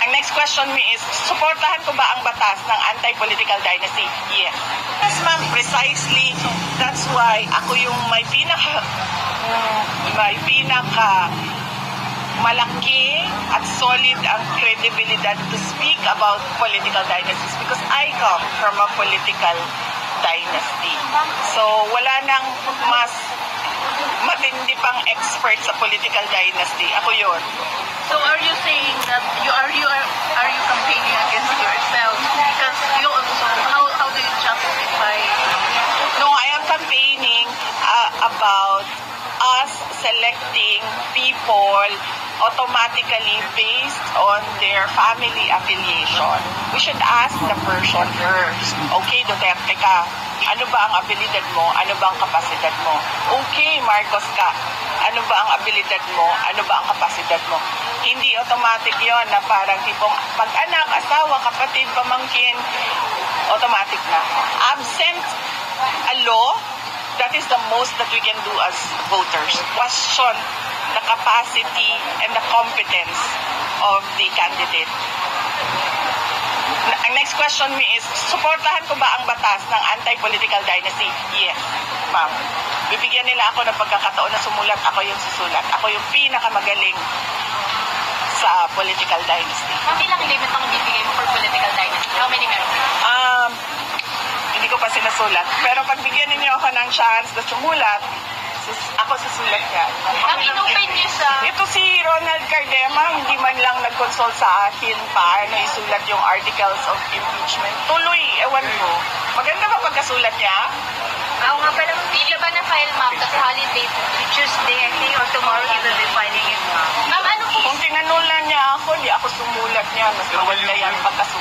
Ang next question me is, suportahan ko ba ang batas ng anti-political dynasty? Yes. Yes, ma'am, precisely. That's why ako yung may pinaka malaki at solid ang credibilidad to speak about political dynasties because I come from a political dynasty. So, wala nang mas matindi pang expert sa political dynasty. Ako yun. So are you saying that are you campaigning against yourself? Because you also, how do you justify? No, I am campaigning about us selecting people automatically based on their family affiliation. We should ask the person first. Okay, Duterte ka. Ano ba ang abilidad mo? Ano ba ang kapasidad mo? Okay, Marcos ka. Ano ba ang abilidad mo? Ano ba ang kapasidad mo? Hindi automatic yon na parang tipong pag-anak, asawa, kapatid, pamangkin, automatic na. Absent a law, that is the most that we can do as voters. Question the capacity and the competence of the candidate. Ang next question me is, suportahan ko ba ang batas ng anti-political dynasty? Yes, ma'am. Bibigyan nila ako ng pagkakataon na sumulat, ako yung susulat. Ako yung pinakamagaling sa political dynasty. Ma'am, ilang limit ang bibigay mo for political dynasty? How many meron? Hindi ko pa sinusulat. Pero pag bigyan ninyo ako ng chance na sumulat, ako susulat yan. Ma'am, inopen niyo sa... Ito si Ronald Cardema, hindi man lang nag-consult sa akin paano isulat yung articles of impeachment. Tuloy, ewan ko. Maganda ba pagkasulat niya? Oo nga, pero hindi ba na-file, ma'am, kasi holiday Tuesday, I think, or tomorrow, you will be filing it, ma'am. Ma'am, ano po? Kung tinanulan niya ako, di ako sumulat niya. Mas maganda yan pagkasulat.